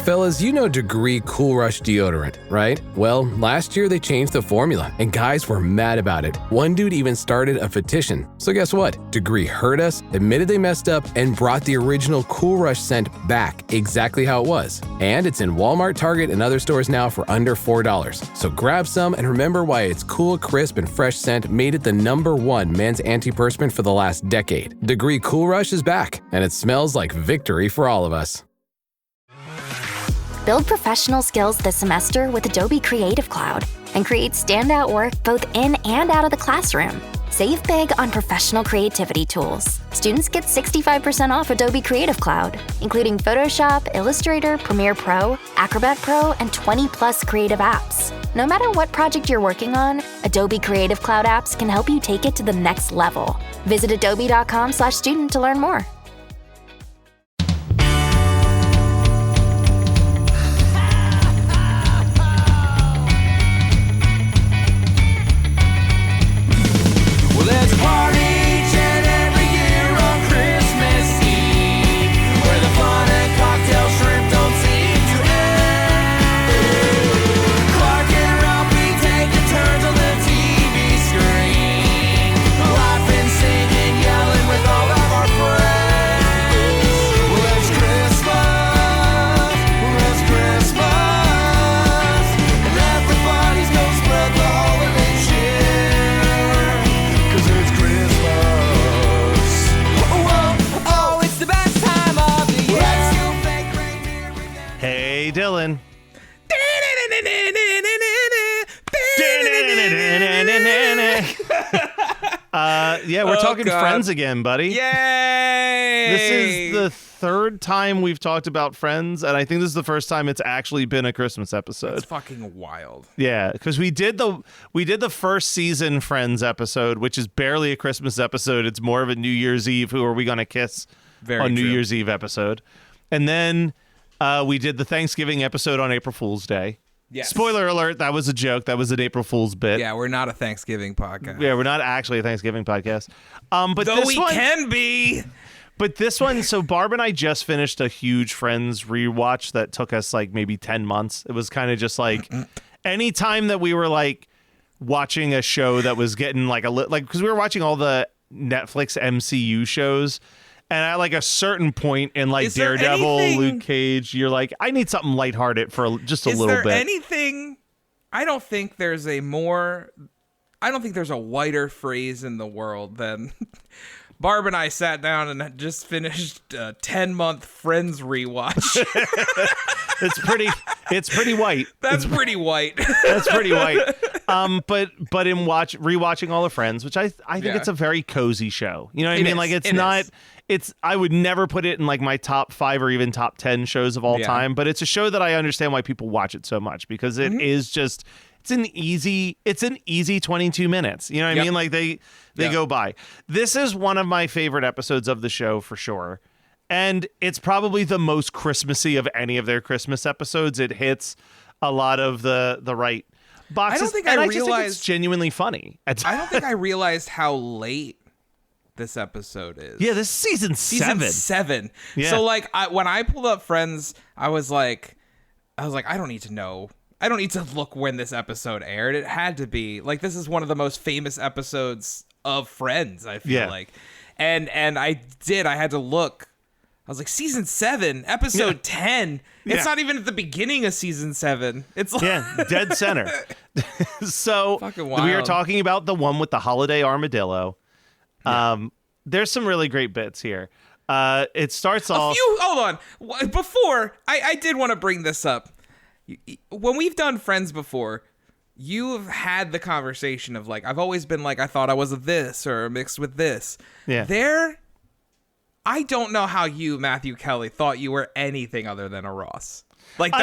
Fellas, you know Degree Cool Rush deodorant, right? Well, last year they changed the formula, and guys were mad about it. One dude even started a petition. So guess what? Degree heard us, admitted they messed up, and brought the original Cool Rush scent back exactly how it was. And it's in Walmart, Target, and other stores now for under $4. So grab some and remember why its cool, crisp, and fresh scent made it the #1 men's antiperspirant for the last decade. Degree Cool Rush is back, and it smells like victory for all of us. Build professional skills this semester with Adobe Creative Cloud and create standout work both in and out of the classroom. Save big on professional creativity tools. Students get 65% off Adobe Creative Cloud, including Photoshop, Illustrator, Premiere Pro, Acrobat Pro, and 20+ creative apps. No matter what project you're working on, Adobe Creative Cloud apps can help you take it to the next level. Visit adobe.com/student to learn more. Let's party each and every year on Christmas Eve, where the fun and cocktail shrimp don't seem to end. Clark and Ralphie taking turns on the TV screen, laughing, singing, yelling with all of our friends. Well, it's Christmas, and let the bodies go spread the holiday cheer. Hey, Dylan. Yeah, we're talking Friends again, buddy. Yay! This is the third time we've talked about Friends, and I think this is the first time it's actually been a Christmas episode. It's fucking wild. Yeah, because we did the first season Friends episode, which is barely a Christmas episode. It's more of a New Year's Eve. Who are we gonna kiss? Very New true. Year's Eve episode, and then we did the Thanksgiving episode on April Fool's Day. Yes. Spoiler alert, that was a joke. That was an April Fool's bit. Yeah, we're not a Thanksgiving podcast. Yeah, we're not actually a Thanksgiving podcast. But Though this we one can be. But this one, so Barb and I just finished a huge Friends rewatch that took us like maybe 10 months. It was kind of just like any time that we were like watching a show that was getting like because we were watching all the Netflix MCU shows. And at like a certain point in like Daredevil, Luke Cage, you're like, I need something lighthearted for just a little bit. Is there anything? I don't think there's a whiter phrase in the world than Barb and I sat down and just finished a 10-month Friends rewatch. It's pretty white. That's pretty white. That's pretty white. But in rewatching all the Friends, which I think it's a very cozy show. You know what I mean? Like I would never put it in like my top 5 or even top 10 shows of all time, but it's a show that I understand why people watch it so much because it is just it's an easy 22 minutes. You know what I mean? Like they go by. This is one of my favorite episodes of the show for sure. And it's probably the most Christmassy of any of their Christmas episodes. It hits a lot of the right boxes. I don't think and I just realized think it's genuinely funny. I don't think I realized how late this episode is. Yeah, this is season 7. Yeah. So like when I pulled up Friends, I was like, I don't need to know. I don't need to look when this episode aired. It had to be like this is one of the most famous episodes of Friends, I feel like. And I had to look. I was like, season 7, episode 10. It's not even at the beginning of season 7. It's like dead center. So fucking we are wild. talking about the one with the holiday armadillo. There's some really great bits here. It starts off. Hold on. Before, I did want to bring this up. When we've done Friends before, you've had the conversation of like, I've always been like, I thought I was a this or mixed with this. Yeah. I don't know how you, Matthew Kelly, thought you were anything other than a Ross. Like,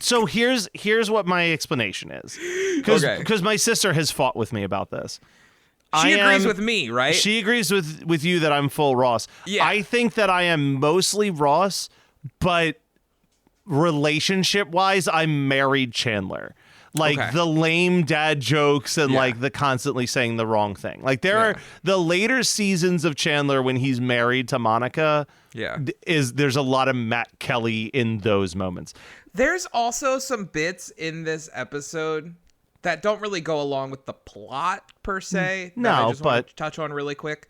so here's what my explanation is. Because my sister has fought with me about this. She agrees with me, right? She agrees with you that I'm full Ross. Yeah. I think that I am mostly Ross, but relationship-wise, I'm married Chandler. like the lame dad jokes and like the constantly saying the wrong thing. Like there are the later seasons of Chandler when he's married to Monica. There's a lot of Matt Kelly in those moments. There's also some bits in this episode that don't really go along with the plot per se. No, I just want to touch on really quick.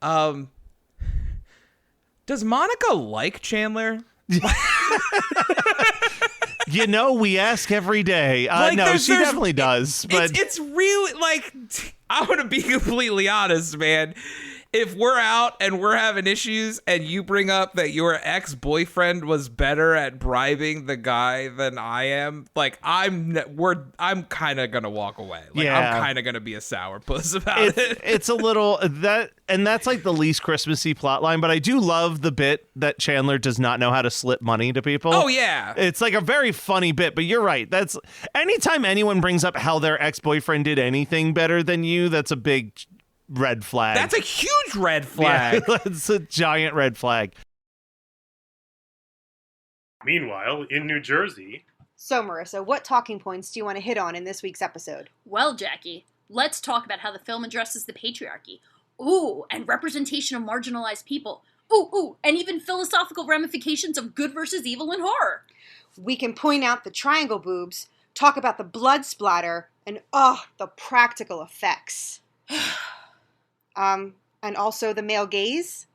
Does Monica like Chandler? You know, we ask every day. No, she definitely does. But it's really like, I want to be completely honest, man. If we're out and we're having issues and you bring up that your ex-boyfriend was better at bribing the guy than I am, like I'm kind of gonna walk away. Like I'm kind of gonna be a sourpuss about it. It's a little that's like the least Christmassy plot line, but I do love the bit that Chandler does not know how to slip money to people. Oh yeah. It's like a very funny bit, but you're right. That's anytime anyone brings up how their ex-boyfriend did anything better than you, that's a big red flag. That's a huge red flag. Yeah, that's a giant red flag. Meanwhile, in New Jersey... So, Marissa, what talking points do you want to hit on in this week's episode? Well, Jackie, let's talk about how the film addresses the patriarchy. Ooh, and representation of marginalized people. Ooh, and even philosophical ramifications of good versus evil in horror. We can point out the triangle boobs, talk about the blood splatter, and, the practical effects. And also the male gaze?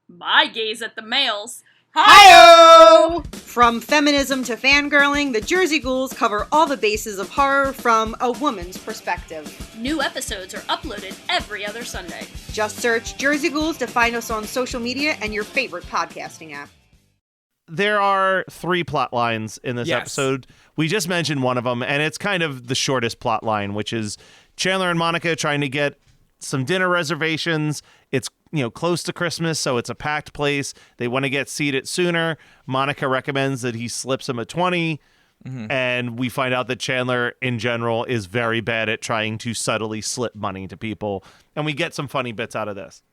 My gaze at the males. Hi-yo! From feminism to fangirling, the Jersey Ghouls cover all the bases of horror from a woman's perspective. New episodes are uploaded every other Sunday. Just search Jersey Ghouls to find us on social media and your favorite podcasting app. There are 3 plot lines in this episode. We just mentioned one of them, and it's kind of the shortest plot line, which is Chandler and Monica trying to get some dinner reservations. It's, close to Christmas, so it's a packed place. They want to get seated sooner. Monica recommends that he slips him a 20. And we find out that Chandler, in general, is very bad at trying to subtly slip money to people. And we get some funny bits out of this.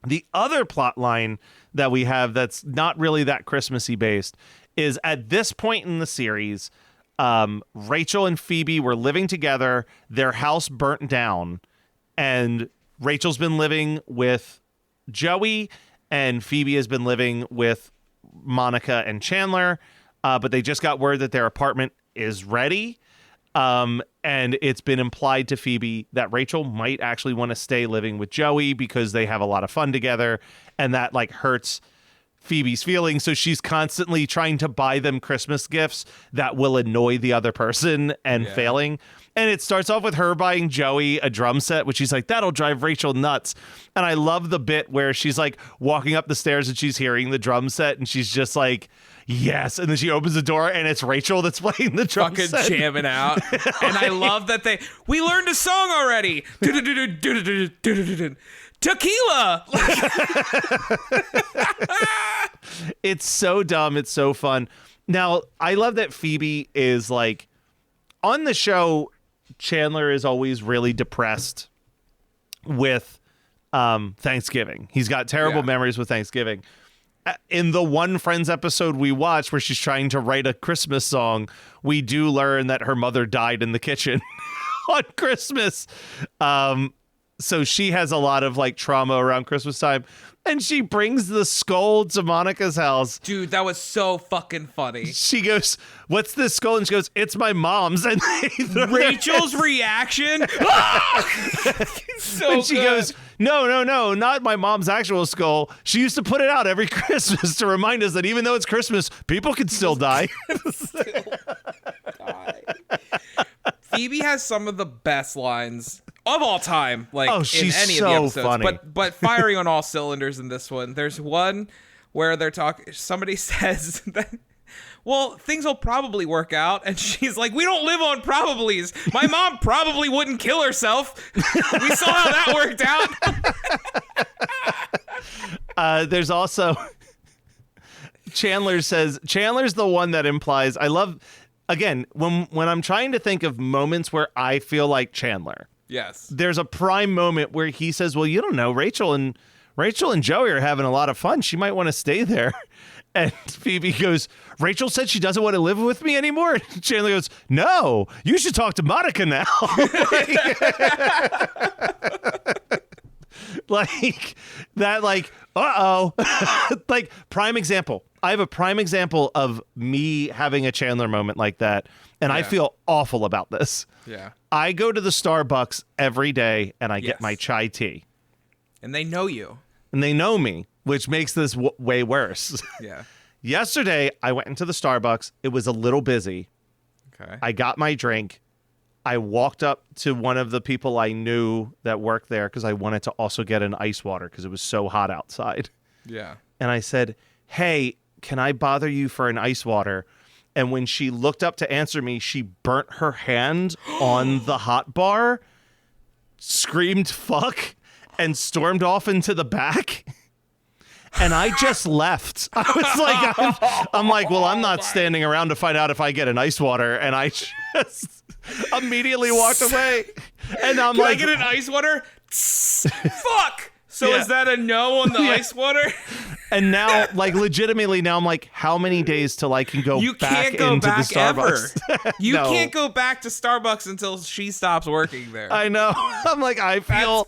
The other plot line that we have that's not really that Christmassy based is at this point in the series, Rachel and Phoebe were living together. Their house burnt down. And Rachel's been living with Joey, and Phoebe has been living with Monica and Chandler. But they just got word that their apartment is ready. And it's been implied to Phoebe that Rachel might actually want to stay living with Joey because they have a lot of fun together. And that hurts Phoebe's feelings. So she's constantly trying to buy them Christmas gifts that will annoy the other person and failing. And it starts off with her buying Joey a drum set, which she's like, that'll drive Rachel nuts. And I love the bit where she's walking up the stairs and she's hearing the drum set and she's just like, yes. And then she opens the door and it's Rachel that's playing the drum set. Fucking jamming out. And I love that we learned a song already. Tequila. It's so dumb. It's so fun. Now, I love that Phoebe is on the show, Chandler is always really depressed with Thanksgiving. He's got terrible memories with Thanksgiving. In the one Friends episode we watched where she's trying to write a Christmas song, we do learn that her mother died in the kitchen on Christmas. So she has a lot of trauma around Christmas time. And she brings the skull to Monica's house. Dude, that was so fucking funny. She goes, what's this skull? And she goes, it's my mom's. And Rachel's reaction. So and she goes, no, not my mom's actual skull. She used to put it out every Christmas to remind us that even though it's Christmas, people can still die. Phoebe has some of the best lines of all time, she's in any so of the episodes. Funny. But firing on all cylinders in this one. There's one where they're talking. Somebody says that, well, things will probably work out, and she's like, "We don't live on probablys. My mom probably wouldn't kill herself. We saw how that worked out." There's also Chandler's the one that implies. I love. Again, when I'm trying to think of moments where I feel like Chandler. Yes. There's a prime moment where he says, well, you don't know, Rachel and Joey are having a lot of fun. She might want to stay there. And Phoebe goes, Rachel said she doesn't want to live with me anymore. And Chandler goes, no, you should talk to Monica now. Like that, like, uh-oh. Like, prime example. I have a prime example of me having a Chandler moment like that, and I feel awful about this. Yeah. I go to the Starbucks every day, and I get my chai tea. And they know you. And they know me, which makes this way worse. Yeah. Yesterday, I went into the Starbucks. It was a little busy. Okay. I got my drink. I walked up to one of the people I knew that worked there because I wanted to also get an ice water because it was so hot outside. Yeah. And I said, hey, can I bother you for an ice water? And when she looked up to answer me, she burnt her hand on the hot bar, screamed fuck, and stormed off into the back. And I just left. I was like, I'm like, well, I'm not standing around to find out if I get an ice water. And I just immediately walked away. And I'm Can like, I get an ice water? Fuck. So is that a no on the ice water? And now, like, legitimately, now I'm like, how many days till I can go You back can't go into back the Starbucks? ever. You No. can't go back to Starbucks until she stops working there. I know. I'm like, I feel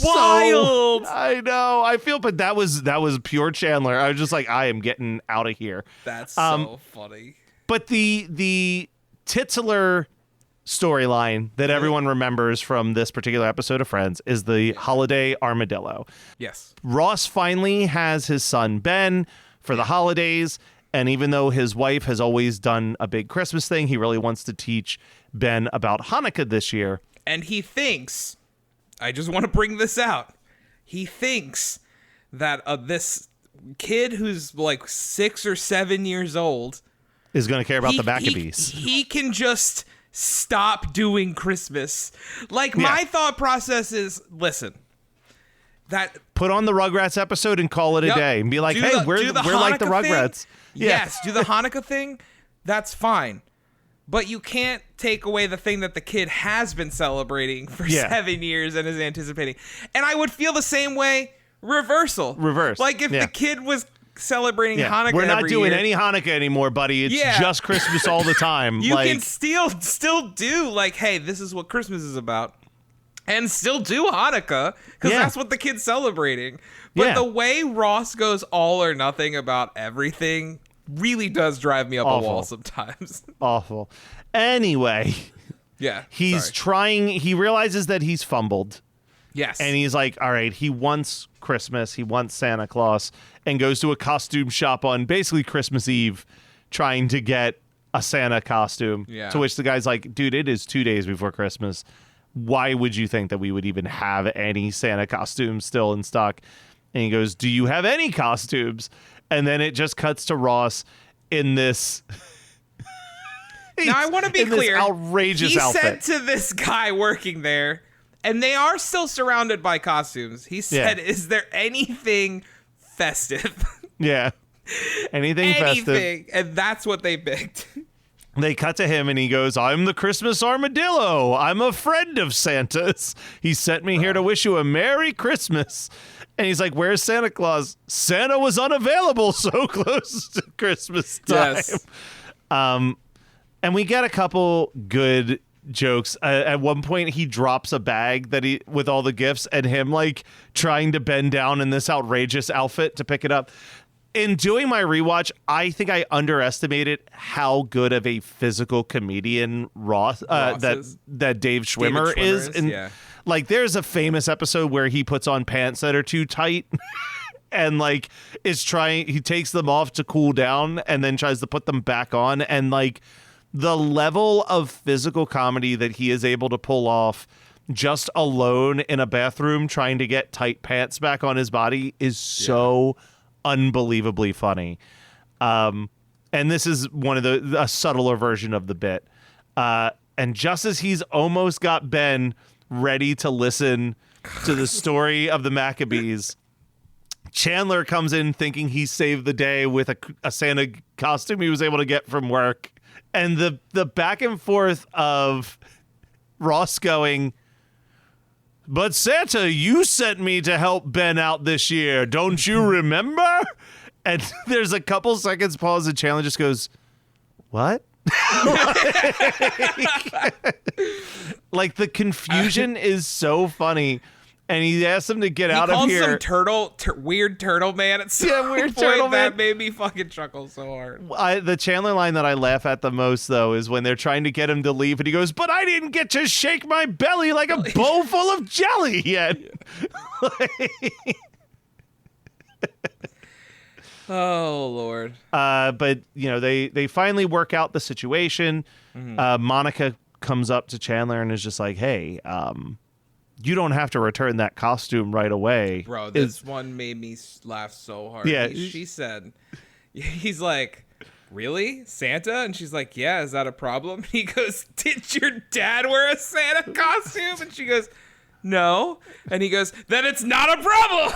wild. I know. I feel, but that was pure Chandler. I was just like, I am getting out of here. That's so funny. But the titular storyline that everyone remembers from this particular episode of Friends is the holiday armadillo. Yes. Ross finally has his son Ben for the holidays, and even though his wife has always done a big Christmas thing, he really wants to teach Ben about Hanukkah this year. And he thinks, I just want to bring this out, he thinks that this kid who's like 6 or 7 years old Is going to care about the Maccabees. He can just stop doing Christmas. Like, my thought process is, listen, that put on the Rugrats episode and call it a day and be like, hey, we're like the Rugrats. Yes, do the Hanukkah thing. That's fine. But you can't take away the thing that the kid has been celebrating for 7 years and is anticipating. And I would feel the same way reverse. Like if the kid was celebrating Hanukkah we're not every doing year, any Hanukkah anymore, buddy. It's just Christmas all the time. You can still do like, hey, this is what Christmas is about. And still do Hanukkah, because that's what the kid's celebrating. But the way Ross goes all or nothing about everything really does drive me up a wall sometimes. Awful. Anyway. Yeah. He's trying. He realizes that he's fumbled. Yes. And he's like, all right, he wants Christmas. He wants Santa Claus, and goes to a costume shop on basically Christmas Eve trying to get a Santa costume. Yeah. To which the guy's like, dude, it is 2 days before Christmas. Why would you think that we would even have any Santa costumes still in stock? And he goes, do you have any costumes? And then it just cuts to Ross in this. Now, I want to be clear. This outrageous outfit. He said to this guy working there, and they are still surrounded by costumes. He said, is there anything festive? Yeah. Anything festive. And that's what they picked. They cut to him and he goes, I'm the Christmas armadillo. I'm a friend of Santa's. He sent me here to wish you a Merry Christmas. And he's like, where's Santa Claus? Santa was unavailable so close to Christmas time. Yes. And we get a couple good jokes. At one point, he drops a bag with all the gifts and him like trying to bend down in this outrageous outfit to pick it up. In doing my rewatch, I think I underestimated how good of a physical comedian that Dave Schwimmer is. And like, there's a famous episode where he puts on pants that are too tight and like he takes them off to cool down and then tries to put them back on. And like the level of physical comedy that he is able to pull off just alone in a bathroom trying to get tight pants back on his body is so unbelievably funny. And this is a subtler version of the bit. And just as he's almost got Ben ready to listen to the story of the Maccabees, Chandler comes in thinking he saved the day with a Santa costume he was able to get from work. And the back and forth of Ross going, but Santa, you sent me to help Ben out this year. Don't you remember? And there's a couple seconds pause and Chandler just goes, what? Like the confusion is so funny. And he asks him to get out of here. He calls some weird turtle man at some weird point. turtle man. That made me fucking chuckle so hard. The Chandler line that I laugh at the most, though, is when they're trying to get him to leave, and he goes, "But I didn't get to shake my belly like a bowl full of jelly yet." Oh, Lord. But, they finally work out the situation. Monica comes up to Chandler and is just like, hey, you don't have to return that costume right away. Bro, this one made me laugh so hard. Yeah. She said, he's like, really? Santa? And she's like, yeah, is that a problem? He goes, did your dad wear a Santa costume? And she goes, no. And he goes, then it's not a problem.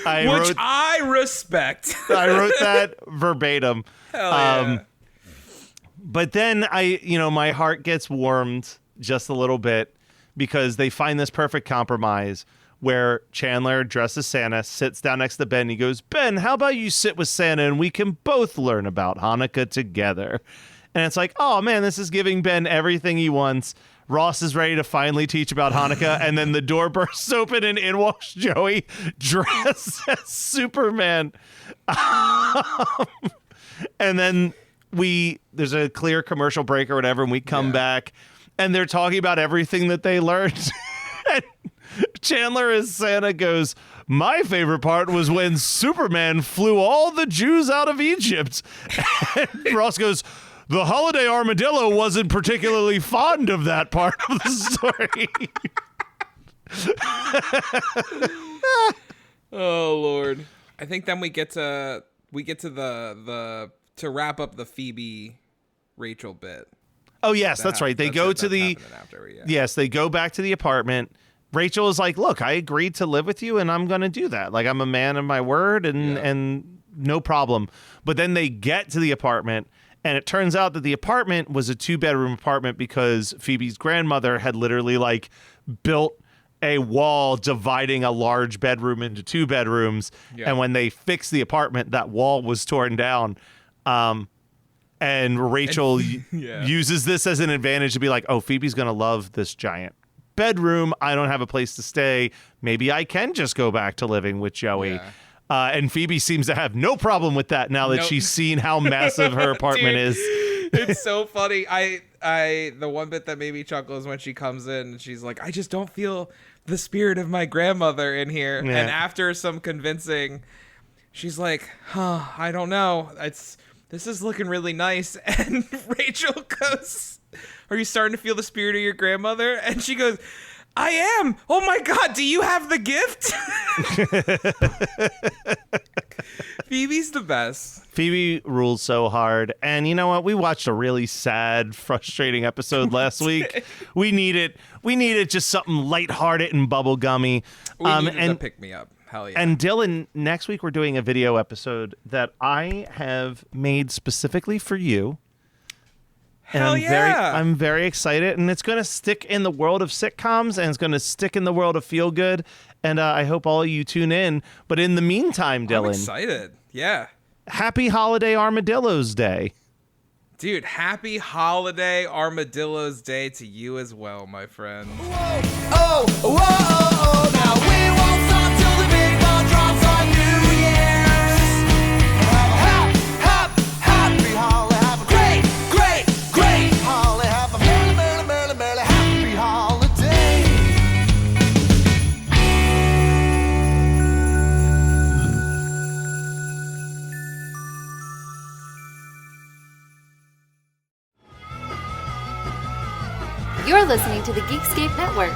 I respect. I wrote that verbatim. Hell yeah. But then my heart gets warmed just a little bit because they find this perfect compromise where Chandler, dressed as Santa, sits down next to Ben. And he goes, Ben, how about you sit with Santa and we can both learn about Hanukkah together? And it's like, oh, man, this is giving Ben everything he wants. Ross is ready to finally teach about Hanukkah. And then the door bursts open and in walks Joey dressed as Superman. And then there's a clear commercial break or whatever, and we come back and they're talking about everything that they learned. And Chandler as Santa goes, my favorite part was when Superman flew all the Jews out of Egypt. And Ross goes, the holiday armadillo wasn't particularly fond of that part of the story. Oh, Lord. I think then we get to the to wrap up the Phoebe Rachel bit. Oh, yes, that's right. They go to the yes, they go back to the apartment. Rachel is like, look, I agreed to live with you and I'm going to do that. Like, I'm a man of my word and no problem. But then they get to the apartment and it turns out that the apartment was a 2-bedroom apartment because Phoebe's grandmother had literally like built a wall dividing a large bedroom into 2 bedrooms. Yeah. And when they fixed the apartment, that wall was torn down. And Rachel uses this as an advantage to be like, oh, Phoebe's going to love this giant bedroom. I don't have a place to stay. Maybe I can just go back to living with Joey. Yeah. And Phoebe seems to have no problem with that now that she's seen how massive her apartment is. It's so funny. The one bit that made me chuckle is when she comes in and she's like, I just don't feel the spirit of my grandmother in here. Yeah. And after some convincing, she's like, I don't know. This is looking really nice. And Rachel goes, are you starting to feel the spirit of your grandmother? And she goes, I am. Oh my God, do you have the gift? Phoebe's the best. Phoebe rules so hard. And you know what? We watched a really sad, frustrating episode last week. We needed just something lighthearted and bubblegummy. We needed to pick me up. Hell yeah. And Dylan, next week we're doing a video episode that I have made specifically for you. And I'm very excited, and it's going to stick in the world of sitcoms, and it's going to stick in the world of feel good, and I hope all of you tune in. But in the meantime, Dylan, I'm excited. Yeah. Happy Holiday Armadillos Day. Dude, happy Holiday Armadillos Day to you as well, my friend. Whoa, oh, whoa, oh, oh. Now we won't stop till the big ball drops on New Year's. Happy holiday. Have a great holiday. Have a merry happy holiday. You're listening to the Geekscape Network.